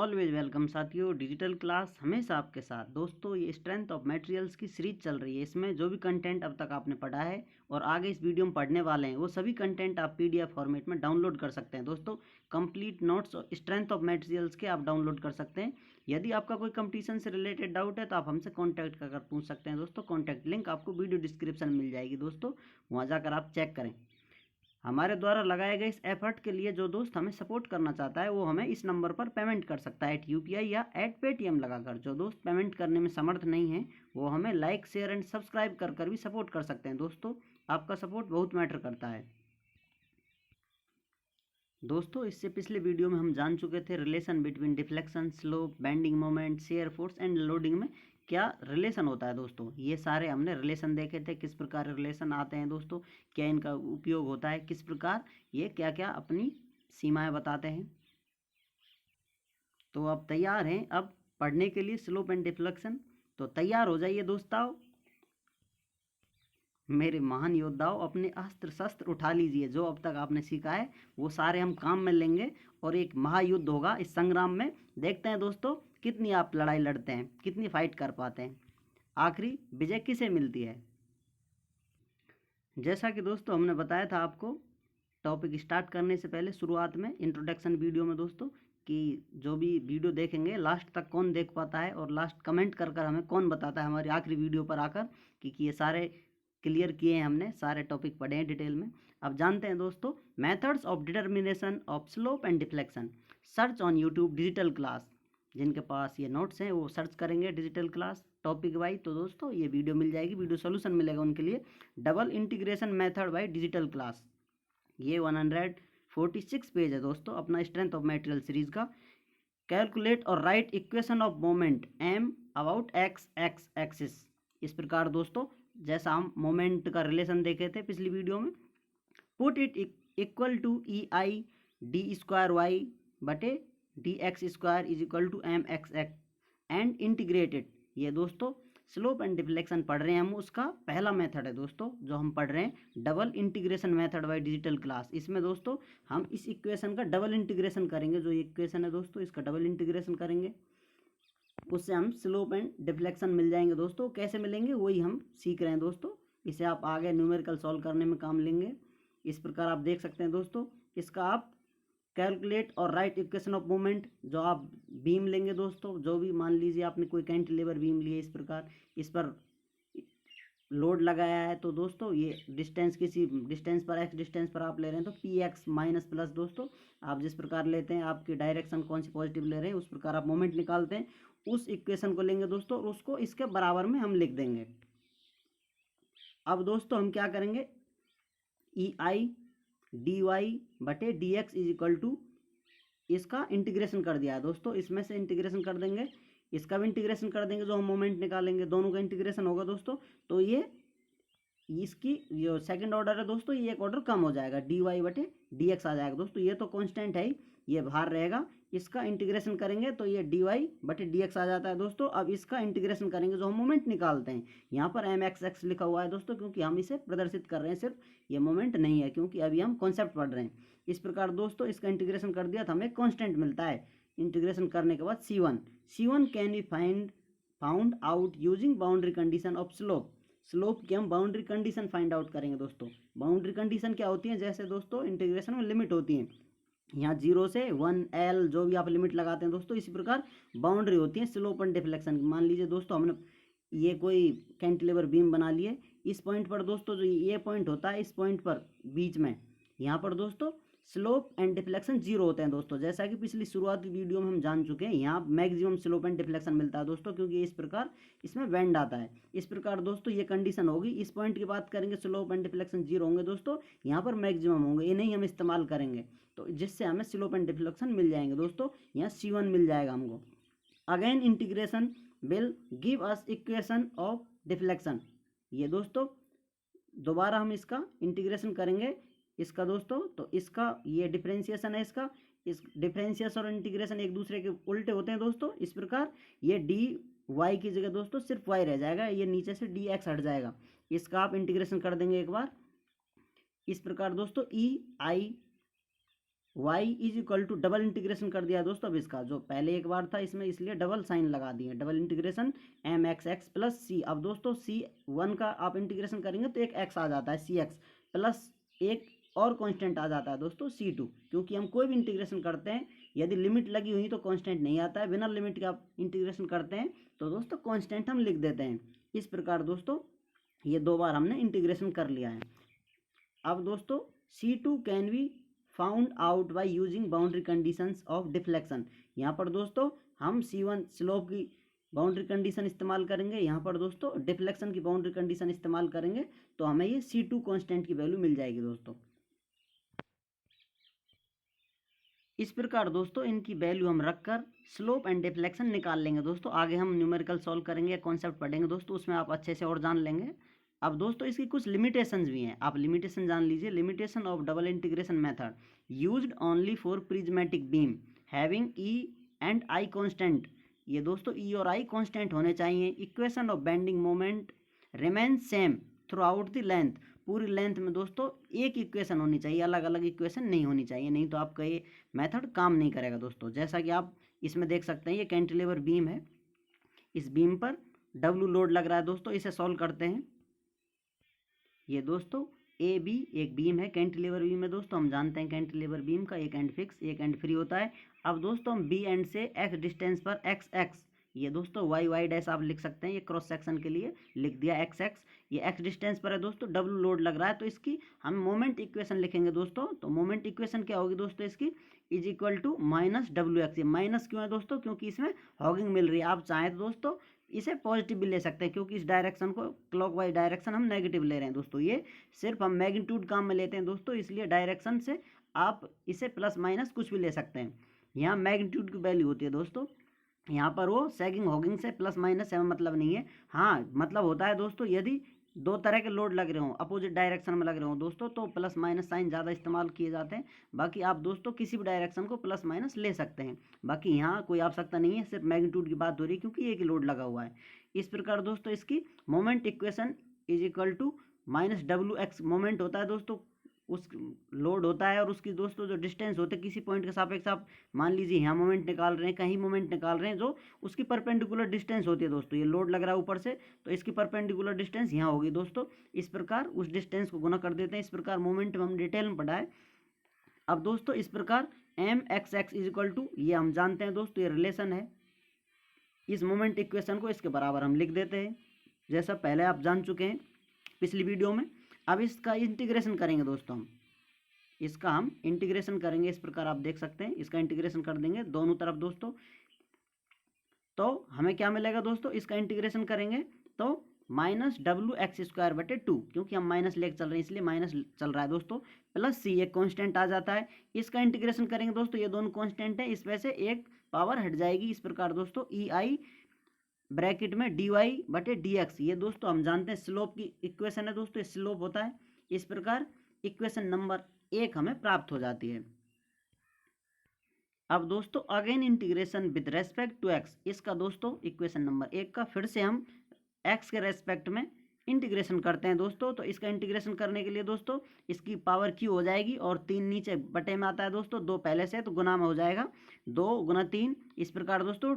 Always welcome साथियों। Digital class हमेशा आपके साथ। दोस्तों, ये स्ट्रेंथ ऑफ मटेरियल्स की सीरीज चल रही है। इसमें जो भी कंटेंट अब तक आपने पढ़ा है और आगे इस वीडियो में पढ़ने वाले हैं, वो सभी कंटेंट आप पीडीएफ फॉर्मेट में डाउनलोड कर सकते हैं। दोस्तों, कंप्लीट नोट्स और स्ट्रेंथ ऑफ मटेरियल्स के आप डाउनलोड कर सकते हैं। यदि आपका कोई कंपटीशन से रिलेटेड डाउट है तो आप हमसे कॉन्टैक्ट कर पूछ सकते हैं। दोस्तों, कॉन्टैक्ट लिंक आपको वीडियो डिस्क्रिप्शन में मिल जाएगी। दोस्तों, वहाँ जाकर आप चेक करें। हमारे द्वारा लगाए गए इस एफर्ट के लिए जो दोस्त हमें सपोर्ट करना चाहता है वो हमें इस नंबर पर पेमेंट कर सकता है यूपीआई या पेटीएम लगाकर। जो दोस्त पेमेंट करने में समर्थ नहीं है वो हमें लाइक, शेयर एंड सब्सक्राइब कर भी सपोर्ट कर सकते हैं। दोस्तों, आपका सपोर्ट बहुत मैटर करता है। दोस्तों, इससे पिछले वीडियो में हम जान चुके थे relation between deflection, slope, bending moment, shear force and loading में क्या रिलेशन होता है। दोस्तों, ये सारे हमने रिलेशन देखे थे, किस प्रकार रिलेशन आते हैं। दोस्तों, क्या इनका उपयोग होता है, किस प्रकार ये क्या क्या अपनी सीमाएं बताते हैं। तो अब तैयार हैं अब पढ़ने के लिए स्लोप एंड डिफ्लेक्शन। तो तैयार हो जाइए दोस्तों, मेरे महान योद्धाओं। अपने अस्त्र शस्त्र उठा लीजिए। जो अब तक आपने सीखा है वो सारे हम काम में लेंगे और एक महायुद्ध होगा इस संग्राम में। देखते हैं दोस्तों कितनी आप लड़ाई लड़ते हैं, कितनी फाइट कर पाते हैं, आखिरी विजय किसे मिलती है। जैसा कि दोस्तों हमने बताया था आपको टॉपिक स्टार्ट करने से पहले शुरुआत में इंट्रोडक्शन वीडियो में दोस्तों, कि जो भी वीडियो देखेंगे लास्ट तक कौन देख पाता है और लास्ट कमेंट कर हमें कौन बताता है हमारी आखिरी वीडियो पर आकर कि ये सारे क्लियर किए हैं, हमने सारे टॉपिक पढ़े हैं डिटेल में। अब जानते हैं दोस्तों methods of determination of slope and deflection. Search on YouTube digital class. जिनके पास ये नोट्स हैं वो सर्च करेंगे डिजिटल क्लास टॉपिक वाइज, तो दोस्तों ये वीडियो मिल जाएगी, वीडियो सोल्यूशन मिलेगा उनके लिए। Double integration method by digital class, ये 146 पेज है दोस्तों अपना स्ट्रेंथ ऑफ मटेरियल सीरीज का। कैलकुलेट और right equation of moment am about x x axis. इस प्रकार दोस्तों जैसा हम मोमेंट का रिलेशन देखे थे पिछली वीडियो में, put it equal to E I d square y बटे d x square is equal to M x x and integrated. ये दोस्तों स्लोप एंड डिफ्लेक्शन पढ़ रहे हैं हम, उसका पहला मेथड है दोस्तों जो हम पढ़ रहे हैं, double integration method by digital class. इसमें दोस्तों हम इस इक्वेशन का डबल इंटीग्रेशन करेंगे। जो इक्वेशन है दोस्तों इसका डबल इंटीग्रेशन करेंगे, उससे हम स्लोप एंड डिफ्लेक्शन मिल जाएंगे। दोस्तों कैसे मिलेंगे वही हम सीख रहे हैं दोस्तों, इसे आप आगे न्यूमेरिकल सॉल्व करने में काम लेंगे। इस प्रकार आप देख सकते हैं दोस्तों, इसका आप कैलकुलेट और राइट इक्वेशन ऑफ मोमेंट, जो आप बीम लेंगे दोस्तों, जो भी मान लीजिए आपने कोई कैंटिलीवर बीम लिए, इस प्रकार इस पर लोड लगाया है, तो दोस्तों ये डिस्टेंस किसी डिस्टेंस पर एक्स डिस्टेंस पर आप ले रहे हैं तो पी एक्स माइनस प्लस। दोस्तों आप जिस प्रकार लेते हैं, आपकी डायरेक्शन कौन सी पॉजिटिव ले रहे हैं उस प्रकार आप मोमेंट निकालते हैं। उस इक्वेशन को लेंगे दोस्तों और उसको इसके बराबर में हम लिख देंगे। अब दोस्तों हम क्या करेंगे, ई आई डी वाई बटे d x is equal to, इसका इंटीग्रेशन कर दिया है दोस्तों, इसमें से इंटीग्रेशन कर देंगे, इसका भी इंटीग्रेशन कर देंगे, जो हम मोमेंट निकालेंगे दोनों का इंटीग्रेशन होगा दोस्तों। तो ये इसकी जो सेकंड ऑर्डर है दोस्तों ये एक ऑर्डर कम हो जाएगा, डी वाई बटे डी एक्स आ जाएगा दोस्तों। ये तो कांस्टेंट है, ये बाहर रहेगा, इसका इंटीग्रेशन करेंगे तो ये डी वाई बटे डी एक्स आ जाता है दोस्तों। अब इसका इंटीग्रेशन करेंगे जो हम मोमेंट निकालते हैं, यहाँ पर एम एक्स एक्स लिखा हुआ है दोस्तों, क्योंकि हम इसे प्रदर्शित कर रहे हैं, सिर्फ ये मोमेंट नहीं है, क्योंकि अभी हम कॉन्सेप्ट पढ़ रहे हैं। इस प्रकार दोस्तों इसका इंटीग्रेशन कर दिया तो हमें कॉन्स्टेंट मिलता है। इंटीग्रेशन करने के बाद C1 can be found out using boundary condition of slope. Slope की हम बाउंड्री कंडीशन फाइंड आउट करेंगे दोस्तों। बाउंड्री कंडीशन क्या होती है, जैसे दोस्तों इंटीग्रेशन में लिमिट होती है, यहाँ 0 से 1L जो भी आप लिमिट लगाते हैं दोस्तों, इसी प्रकार बाउंड्री होती है स्लोप एंड डिफ्लेक्शन की। मान लीजिए दोस्तों हमने ये कोई कैंटिलीवर बीम बना लिए, इस पॉइंट पर दोस्तों जो ये पॉइंट होता है, इस पॉइंट पर बीच में यहाँ पर दोस्तों स्लोप एंड डिफ्लेक्शन 0 होते हैं दोस्तों। जैसा कि पिछली शुरुआती वीडियो में हम जान चुके हैं, यहाँ मैक्सिमम स्लोप एंड डिफ्लेक्शन मिलता है दोस्तों, क्योंकि इस प्रकार इसमें बेंड आता है। इस प्रकार दोस्तों ये कंडीशन होगी, इस पॉइंट की बात करेंगे स्लोप एंड डिफ्लेक्शन 0 होंगे दोस्तों, यहाँ पर मैक्सिमम होंगे, ये नहीं हम इस्तेमाल करेंगे, तो जिससे हमें स्लोप एंड डिफ्लेक्शन मिल जाएंगे दोस्तों। यहाँ C1 मिल जाएगा हमको। Again integration will give us equation of deflection. ये दोस्तों दोबारा हम इसका इंटीग्रेशन करेंगे इसका दोस्तों, तो इसका ये डिफरेंशिएशन है, इसका इस डिफरेंशिएशन और इंटीग्रेशन एक दूसरे के उल्टे होते हैं दोस्तों। इस प्रकार ये डी वाई की जगह दोस्तों सिर्फ वाई रह जाएगा, ये नीचे से डी एक्स हट जाएगा, इसका आप इंटीग्रेशन कर देंगे एक बार। इस प्रकार दोस्तों E I y is equal to double integration कर दिया दोस्तों। अब इसका जो पहले एक बार था इसमें इसलिए डबल साइन लगा दिए, double integration M x x plus C. अब दोस्तों C1 का आप इंटीग्रेशन करेंगे तो एक x आ जाता है CX प्लस एक और कांस्टेंट आ जाता है दोस्तों C2, क्योंकि हम कोई भी इंटीग्रेशन करते हैं यदि लिमिट लगी हुई तो कांस्टेंट नहीं आता है, बिना लिमिट के आप इंटीग्रेशन करते हैं तो दोस्तों कांस्टेंट हम लिख देते हैं। इस प्रकार दोस्तों ये दो बार हमने इंटीग्रेशन कर लिया है। अब दोस्तों C2 can be found out by using boundary conditions of deflection. यहाँ पर दोस्तों हम C1 स्लोप की बाउंड्री कंडीशन इस्तेमाल करेंगे, यहाँ पर दोस्तों डिफ्लेक्शन की बाउंड्री कंडीशन इस्तेमाल करेंगे तो हमें ये C2 कांस्टेंट की वैल्यू मिल जाएगी दोस्तों। इस प्रकार दोस्तों इनकी वैल्यू हम रखकर स्लोप एंड डिफ्लेक्शन निकाल लेंगे दोस्तों। आगे हम न्यूमेरिकल सॉल्व करेंगे, कॉन्सेप्ट पढ़ेंगे दोस्तों, उसमें आप अच्छे से और जान लेंगे। अब दोस्तों इसकी कुछ लिमिटेशंस भी हैं, आप लिमिटेशन जान लीजिए। Limitation of double integration method used only for prismatic beam having E and I constant. ये दोस्तों ई और आई कांस्टेंट होने चाहिए। Equation of bending moment remain same through out the length. पूरी लेंथ में दोस्तों एक इक्वेशन होनी चाहिए, अलग अलग इक्वेशन नहीं होनी चाहिए, नहीं तो आपका ये मेथड काम नहीं करेगा दोस्तों। जैसा कि आप इसमें देख सकते हैं ये कैंटिलीवर बीम है, इस बीम पर डब्ल्यू लोड लग रहा है दोस्तों। इसे सॉल्व करते हैं। ये दोस्तों ए बी एक बीम है, कैंटिलीवर बीम है दोस्तों। हम जानते हैं कैंटिलीवर बीम का एक एंड फिक्स एक एंड फ्री होता है। अब दोस्तों हम बी एंड से एक्स डिस्टेंस पर एक्स एक्स, ये दोस्तों वाई वाई डैश आप लिख सकते हैं, ये क्रॉस सेक्शन के लिए लिख दिया एक्स एक्स। ये एक्स डिस्टेंस पर है दोस्तों, डब्ल्यू लोड लग रहा है, तो इसकी हम मोमेंट इक्वेशन लिखेंगे दोस्तों। तो मोमेंट इक्वेशन क्या होगी दोस्तों इसकी, is equal to minus W x. ये माइनस क्यों है दोस्तों, क्योंकि इसमें हॉगिंग मिल रही है। आप चाहें तो दोस्तों इसे पॉजिटिव भी ले सकते हैं, क्योंकि इस डायरेक्शन को क्लॉकवाइज डायरेक्शन हम नेगेटिव ले रहे हैं दोस्तों। ये सिर्फ हम मैग्नीट्यूड काम में लेते हैं दोस्तों, इसलिए डायरेक्शन से आप इसे प्लस माइनस कुछ भी ले सकते हैं। यहाँ मैग्नीट्यूड की वैल्यू होती है दोस्तों, यहाँ पर वो सैगिंग हॉगिंग से प्लस माइनस से मतलब नहीं है। हाँ मतलब होता है दोस्तों, यदि दो तरह के लोड लग रहे हों, अपोजिट डायरेक्शन में लग रहे हों दोस्तों, तो प्लस माइनस साइन ज़्यादा इस्तेमाल किए जाते हैं। बाकी आप दोस्तों किसी भी डायरेक्शन को प्लस माइनस ले सकते हैं, बाकी यहाँ कोई आवश्यकता नहीं है, सिर्फ मैग्नीट्यूड की बात हो रही है क्योंकि एक ही लोड लगा हुआ है। इस प्रकार दोस्तों इसकी moment equation is equal to minus W x moment होता है दोस्तों, उस लोड होता है, और उसकी दोस्तों जो डिस्टेंस होते हैं किसी पॉइंट के सापेक्ष, आप मान लीजिए यहाँ मोमेंट निकाल रहे हैं, कहीं मोमेंट निकाल रहे हैं, जो उसकी परपेंडिकुलर डिस्टेंस होती है दोस्तों। ये लोड लग रहा है ऊपर से, तो इसकी परपेंडिकुलर डिस्टेंस यहाँ होगी दोस्तों। इस प्रकार उस डिस्टेंस को गुना कर देते हैं। इस प्रकार मोमेंट हम डिटेल में पढ़ा है। अब दोस्तों इस प्रकार M x x is equal to, ये हम जानते हैं दोस्तों, ये रिलेशन है। इस मोमेंट इक्वेशन को इसके बराबर हम लिख देते हैं, जैसा पहले आप जान चुके हैं पिछली वीडियो में। अब इसका इंटीग्रेशन करेंगे दोस्तों, इसका हम इंटीग्रेशन करेंगे। इस प्रकार आप देख सकते हैं, इसका इंटीग्रेशन कर देंगे दोनों तरफ दोस्तों, तो हमें क्या मिलेगा दोस्तों, इसका इंटीग्रेशन करेंगे तो माइनस डब्ल्यू एक्स स्क्वायर बटे टू, क्योंकि हम माइनस लेके चल रहे हैं इसलिए माइनस चल रहा है दोस्तों, प्लस सी एक कांस्टेंट आ जाता है। इसका इंटीग्रेशन करेंगे दोस्तों, ये दोनों कांस्टेंट है, इस वजह से एक पावर हट जाएगी। इस प्रकार दोस्तों ई आई ब्रैकेट में डी वाई बटे डी एक्स, ये दोस्तों हम जानते हैं स्लोप की इक्वेशन है दोस्तों, स्लोप होता है। इस प्रकार इक्वेशन नंबर एक हमें प्राप्त हो जाती है। अब दोस्तों again integration with respect to x, इसका दोस्तों इक्वेशन नंबर एक का फिर से हम एक्स के रेस्पेक्ट में इंटीग्रेशन करते हैं दोस्तों। तो इसका इंटीग्रेशन करने के लिए दोस्तों इसकी पावर क्यू हो जाएगी, और तीन नीचे बटे में आता है दोस्तों, दो पहले से तो गुना में हो जाएगा, 2 गुना 3। इस प्रकार दोस्तों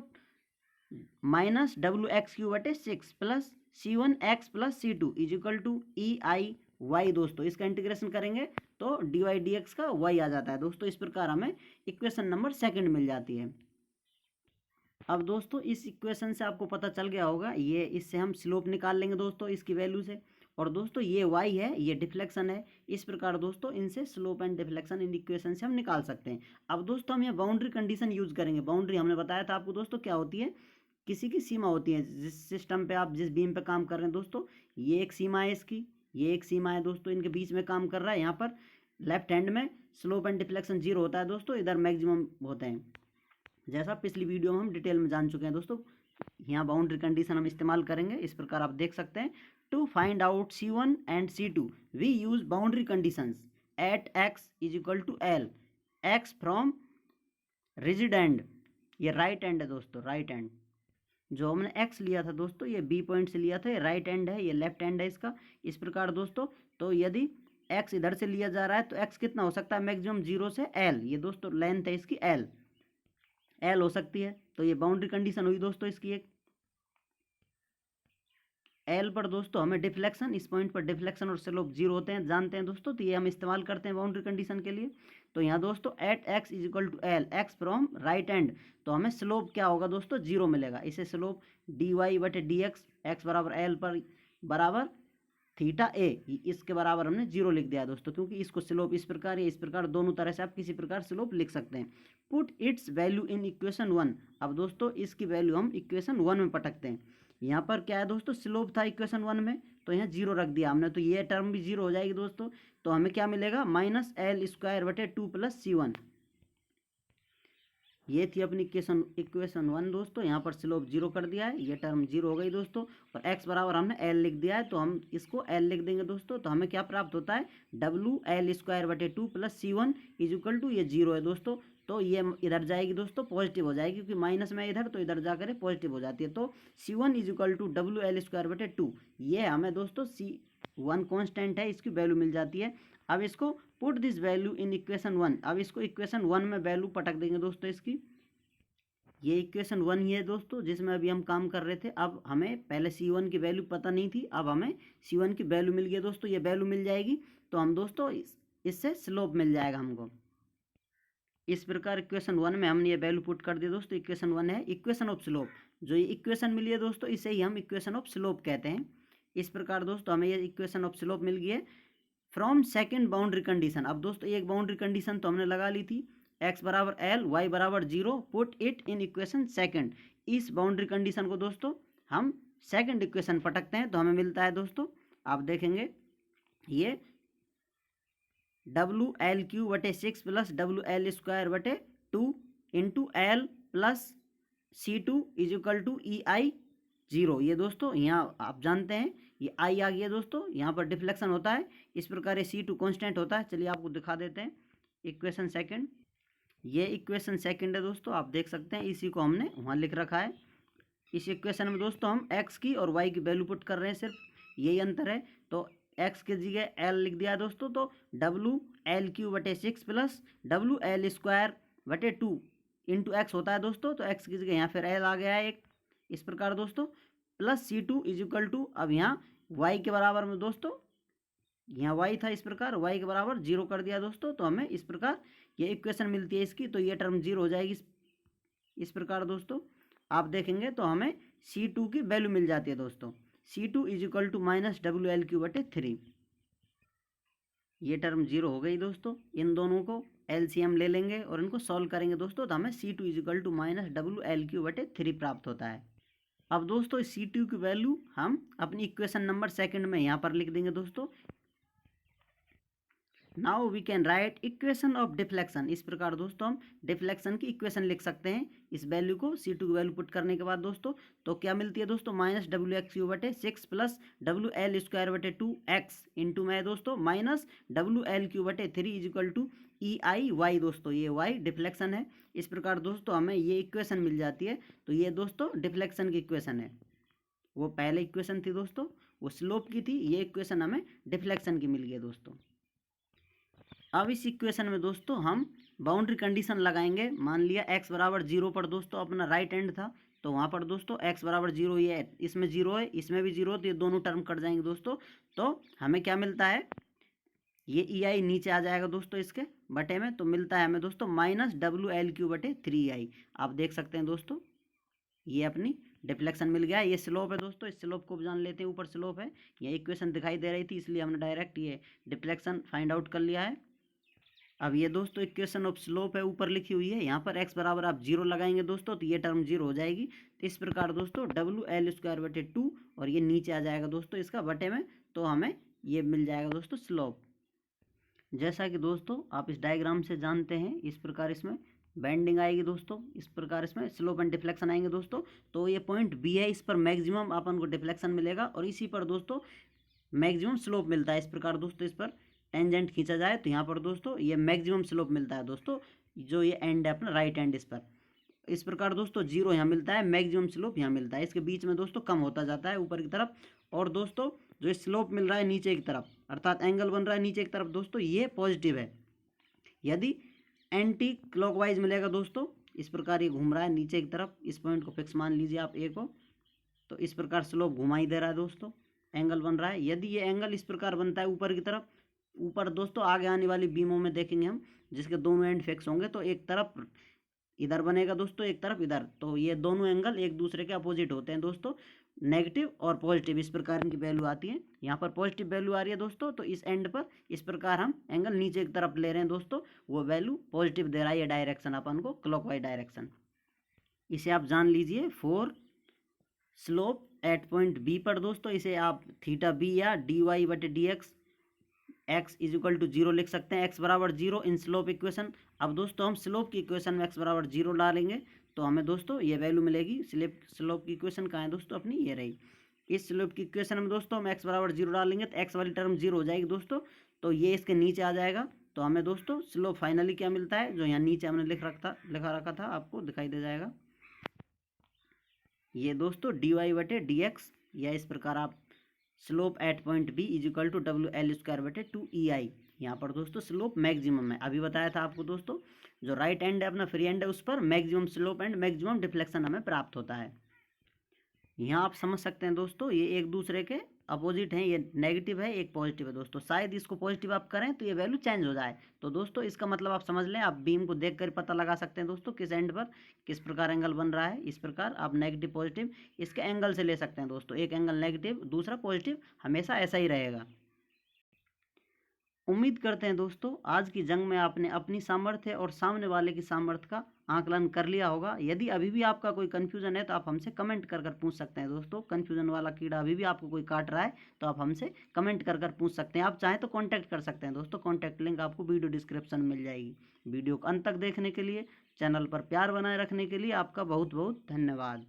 माइनस डब्ल्यू एक्स क्यू बटे 6 plus C1 x plus C2 is equal to E I y दोस्तों। इसका इंटीग्रेशन करेंगे तो डी वाई डी एक्स का वाई आ जाता है दोस्तों। इस प्रकार हमें इक्वेशन नंबर सेकंड मिल जाती है। अब दोस्तों इस इक्वेशन से आपको पता चल गया होगा, ये इससे हम स्लोप निकाल लेंगे दोस्तों इसकी वैल्यू से, और दोस्तों ये y है, ये डिफ्लेक्शन है। इस प्रकार दोस्तों इनसे slope and deflection in equation से हम निकाल सकते हैं। अब दोस्तों हम ये बाउंड्री कंडीशन यूज करेंगे। बाउंड्री हमने बताया था आपको दोस्तों क्या होती है, किसी की सीमा होती है, जिस सिस्टम पे आप जिस बीम पे काम कर रहे हैं दोस्तों, ये एक सीमा है इसकी, ये एक सीमा है दोस्तों, इनके बीच में काम कर रहा है। यहाँ पर लेफ्ट हैंड में स्लोप एंड डिफ्लेक्शन 0 होता है दोस्तों, इधर मैक्सिमम होते हैं, जैसा पिछली वीडियो में हम डिटेल में जान चुके हैं दोस्तों। यहाँ बाउंड्री कंडीशन हम इस्तेमाल करेंगे। इस प्रकार आप देख सकते हैं, to find out C1 and C2 we use boundary conditions at x is equal to L, x from rigid end, ये राइट एंड है दोस्तों, राइट एंड। जो हमने x लिया था दोस्तों, ये B पॉइंट से लिया था, ये राइट एंड है, ये लेफ्ट एंड है इसका। इस प्रकार दोस्तों तो यदि एक्स इधर से लिया जा रहा है तो एक्स कितना हो सकता है मैक्सिमम 0 से एल, ये दोस्तों लेंथ है इसकी एल हो सकती है। तो ये बाउंड्री कंडीशन हुई दोस्तों इसकी एक। एल पर दोस्तों हमें डिफ्लेक्शन, इस पॉइंट पर डिफ्लेक्शन और स्लोप 0 होते हैं, जानते हैं दोस्तों, तो ये हम इस्तेमाल करते हैं बाउंड्री कंडीशन के लिए। तो यहाँ दोस्तों at x is equal to L, x from right end, तो हमें स्लोप क्या होगा दोस्तों 0 मिलेगा। इसे स्लोप डी वाई बटे डी एक्स बराबर एल पर बराबर थीटा ए, इसके बराबर हमने 0 लिख दिया दोस्तों, क्योंकि इसको स्लोप इस प्रकार या इस प्रकार दोनों तरह से आप किसी प्रकार स्लोप लिख सकते हैं। Put it's value in equation 1, अब दोस्तों इसकी वैल्यू हम इक्वेशन 1 में पटकते हैं। यहाँ पर क्या है दोस्तों स्लोप था इक्वेशन 1 में, तो यहाँ 0 रख दिया हमने, तो ये टर्म भी 0 हो जाएगी दोस्तों। तो हमें क्या मिलेगा माइनस एल स्क्वायर बटे 2 प्लस C1, ये थी अपनी इक्वेशन 1 दोस्तों। यहाँ पर स्लोप 0 कर दिया है, ये टर्म 0 हो गई दोस्तों, और x बराबर हमने l लिख दिया है, तो हम इसको l लिख देंगे दोस्तों। तो हमें क्या प्राप्त होता है डब्लू एल स्क्वायर बटे 2 plus C1 is equal to, ये 0 है दोस्तों, तो ये इधर जाएगी दोस्तों पॉजिटिव हो जाएगी, क्योंकि माइनस में इधर तो इधर जाकर पॉजिटिव हो जाती है। तो C1 is equal to W L square बटे 2, ये हमें दोस्तों C1 कॉन्स्टेंट है, इसकी वैल्यू मिल जाती है। अब इसको put this value in equation 1, अब इसको इक्वेशन 1 में वैल्यू पटक देंगे दोस्तों इसकी। ये इक्वेशन 1 ही है दोस्तों जिसमें अभी हम काम कर रहे थे। अब हमें पहले C1 की वैल्यू पता नहीं थी, अब हमें C1 की वैल्यू मिल गई दोस्तों, ये वैल्यू मिल जाएगी, तो हम दोस्तों इससे स्लोप मिल जाएगा हमको। इस प्रकार इक्वेशन 1 में हमने ये वैल्यू पुट कर दी दोस्तों, इक्वेशन 1 है इक्वेशन ऑफ स्लोप, जो ये इक्वेशन मिली है दोस्तों इसे ही हम इक्वेशन ऑफ स्लोप कहते हैं। इस प्रकार दोस्तों हमें ये इक्वेशन ऑफ स्लोप मिल गई है फ्रॉम सेकेंड बाउंड्री कंडीशन। अब दोस्तों एक बाउंड्री कंडीशन तो हमने लगा ली थी, x बराबर एल, वाई बराबर 0, put it in equation second. इस बाउंड्री कंडीशन को दोस्तों हम सेकेंड इक्वेशन पटकते हैं, तो हमें मिलता है दोस्तों, आप देखेंगे ये डब्लू एल क्यू बटे 6 प्लस डब्लू एल स्क्वायर बटे 2 into L plus C2 is equal to EI 0। ये दोस्तों यहाँ आप जानते हैं ये I आ गया दोस्तों, यहाँ पर डिफ्लेक्शन होता है, इस प्रकार ये C2 कांस्टेंट होता है। चलिए आपको दिखा देते हैं इक्वेशन सेकंड, ये इक्वेशन सेकंड है दोस्तों, आप देख सकते हैं इसी को हमने वहाँ लिख रखा है। इस इक्वेशन में दोस्तों हम x की और y की वैल्यू पुट कर रहे हैं, सिर्फ यही अंतर है। तो x की जगह l लिख दिया दोस्तों, तो डब्लू एल क्यू बटे 6 प्लस डब्लू एल स्क्वायर बटे 2 इंटू एक्स होता है दोस्तों, तो x की जगह यहाँ फिर l आ गया है एक, इस प्रकार दोस्तों plus C2 is equal to, अब यहाँ y के बराबर में दोस्तों यहाँ y था, इस प्रकार y के बराबर 0 कर दिया दोस्तों, तो हमें इस प्रकार ये इक्वेशन मिलती है इसकी, तो ये टर्म 0 हो जाएगी। इस प्रकार दोस्तों आप देखेंगे तो हमें C2 की वैल्यू मिल जाती है दोस्तों, C2 is equal to minus W L cube बटे 3, ये टर्म 0 हो गई दोस्तों। इन दोनों को LCM ले लेंगे और इनको सॉल्व करेंगे दोस्तों, तो हमें C2 is equal to minus W L cube बटे 3 प्राप्त होता है। अब दोस्तों इस C2 की वैल्यू हम अपनी इक्वेशन नंबर सेकंड में यहाँ पर लिख देंगे दोस्तों। Now we can write equation of deflection, इस प्रकार दोस्तों हम डिफ्लेक्शन की इक्वेशन लिख सकते हैं इस वैल्यू को C2 की वैल्यू पुट करने के बाद दोस्तों। तो क्या मिलती है दोस्तों माइनस डब्ल्यू एक्स क्यू बटे 6 प्लस डब्ल्यू एल स्क्वायर बटे 2x इंटू में दोस्तों माइनस डब्ल्यू एल क्यू बटे 3 इज इक्वल टू EI दोस्तों, ये y डिफ्लेक्शन है। इस प्रकार दोस्तों हमें ये इक्वेशन मिल जाती है, तो ये दोस्तों डिफ्लेक्शन की इक्वेशन है। वो पहले इक्वेशन थी दोस्तों वो स्लोप की थी, ये इक्वेशन हमें डिफ्लेक्शन की मिल गई दोस्तों। अब इस इक्वेशन में दोस्तों हम बाउंड्री कंडीशन लगाएंगे। मान लिया x बराबर 0 पर दोस्तों अपना राइट एंड था, तो वहाँ पर दोस्तों x बराबर 0, ये इसमें 0 है, इसमें भी 0, तो ये दोनों टर्म कट जाएंगे दोस्तों। तो हमें क्या मिलता है, ये EI नीचे आ जाएगा दोस्तों इसके बटे में, तो मिलता है हमें दोस्तों माइनस डब्ल्यू एल क्यू बटे 3I। आप देख सकते हैं दोस्तों ये अपनी डिफ्लेक्शन मिल गया, ये स्लोप है दोस्तों, इस स्लोप को जान लेते हैं, ऊपर स्लोप है, ये इक्वेशन दिखाई दे रही थी इसलिए हमने डायरेक्ट ये डिफ्लेक्शन फाइंड आउट कर लिया है। अब ये दोस्तों इक्वेशन ऑफ स्लोप है ऊपर लिखी हुई है, यहाँ पर x बराबर आप 0 लगाएंगे दोस्तों, तो ये टर्म 0 हो जाएगी। तो इस प्रकार दोस्तों डब्ल्यू एल स्क्वायर बटे 2 और ये नीचे आ जाएगा दोस्तों इसका बटे में, तो हमें ये मिल जाएगा दोस्तों स्लोप। जैसा कि दोस्तों आप इस डायग्राम से जानते हैं, इस प्रकार इसमें बेंडिंग आएगी दोस्तों, इस प्रकार इसमें स्लोप एंड डिफ्लेक्शन आएंगे दोस्तों। तो ये पॉइंट B है, इस पर मैक्सिमम अपन को डिफ्लेक्शन मिलेगा और इसी पर दोस्तों मैक्सिमम स्लोप मिलता है। इस प्रकार दोस्तों इस पर टेंजेंट खींचा जाए तो यहाँ पर दोस्तों ये मैक्सिमम स्लोप मिलता है दोस्तों, जो ये एंड है अपना राइट एंड इस पर। इस प्रकार दोस्तों 0 यहाँ मिलता है, मैक्सिमम स्लोप यहाँ मिलता है, इसके बीच में दोस्तों कम होता जाता है ऊपर की तरफ। और दोस्तों जो स्लोप मिल रहा है नीचे की तरफ, अर्थात एंगल बन रहा है नीचे की तरफ दोस्तों, ये पॉजिटिव है। यदि एंटी क्लॉकवाइज मिलेगा दोस्तों, इस प्रकार ये घूम रहा है नीचे की तरफ, इस पॉइंट को फिक्स मान लीजिए आप ए को, तो इस प्रकार स्लोप घुमाई दे रहा है दोस्तों, एंगल बन रहा है। यदि ये एंगल इस प्रकार बनता है ऊपर की तरफ, ऊपर दोस्तों आगे आने वाली बीमों में देखेंगे हम, जिसके दोनों एंड फिक्स होंगे, तो एक तरफ इधर बनेगा दोस्तों, एक तरफ इधर, तो ये दोनों एंगल एक दूसरे के अपोजिट होते हैं दोस्तों, नेगेटिव और पॉजिटिव, इस प्रकार की वैल्यू आती है। यहाँ पर पॉजिटिव वैल्यू आ रही है दोस्तों, तो इस एंड पर इस प्रकार हम एंगल नीचे की तरफ ले रहे हैं दोस्तों, वो वैल्यू पॉजिटिव दे रहा है, ये डायरेक्शन अपन को क्लॉकवाइज डायरेक्शन। इसे आप जान लीजिए for slope at point B पर दोस्तों, इसे आप थीटा बी या डी वाई बटे d x x is equal to 0 लिख सकते हैं, एक्स बराबर 0 इन स्लोप इक्वेशन। अब दोस्तों हम स्लोप की इक्वेशन में एक्स बराबर 0 डालेंगे, तो हमें दोस्तों ये वैल्यू मिलेगी। स्लोप की इक्वेशन कहाँ है दोस्तों अपनी, ये रही। इस स्लोप की इक्वेशन में दोस्तों हम एक्स बराबर 0 डालेंगे तो एक्स वाली टर्म 0 हो जाएगी दोस्तों, तो ये इसके नीचे आ जाएगा। तो हमें दोस्तों स्लोप फाइनली क्या मिलता है, जो यहाँ नीचे हमने लिखा रखा था, आपको दिखाई दे जाएगा, ये दोस्तों डी वाई बटे डी एक्स, या इस प्रकार आप slope at point B is equal to W L square बटे 2EI। यहाँ पर दोस्तों स्लोप मैक्सिमम है, अभी बताया था आपको दोस्तों, जो राइट एंड है अपना फ्री एंड है, उस पर maximum slope and maximum deflection हमें प्राप्त होता है। यहाँ आप समझ सकते हैं दोस्तों, ये एक दूसरे के अपोजिट हैं, ये नेगेटिव है, एक पॉजिटिव है दोस्तों। शायद इसको पॉजिटिव आप करें तो ये वैल्यू चेंज हो जाए, तो दोस्तों इसका मतलब आप समझ लें, आप बीम को देख कर पता लगा सकते हैं दोस्तों किस एंड पर किस प्रकार एंगल बन रहा है। इस प्रकार आप नेगेटिव पॉजिटिव इसके एंगल से ले सकते हैं दोस्तों, एक एंगल नेगेटिव दूसरा पॉजिटिव, हमेशा ऐसा ही रहेगा। उम्मीद करते हैं दोस्तों आज की जंग में आपने अपनी सामर्थ्य और सामने वाले की सामर्थ्य का आकलन कर लिया होगा। यदि अभी भी आपका कोई कन्फ्यूजन है तो आप हमसे कमेंट कर पूछ सकते हैं दोस्तों। कन्फ्यूजन वाला कीड़ा अभी भी आपको कोई काट रहा है तो आप हमसे कमेंट कर पूछ सकते हैं। आप चाहें तो कांटेक्ट कर सकते हैं दोस्तों, कांटेक्ट लिंक आपको वीडियो डिस्क्रिप्शन में मिल जाएगी। वीडियो को अंत तक देखने के लिए, चैनल पर प्यार बनाए रखने के लिए आपका बहुत बहुत धन्यवाद।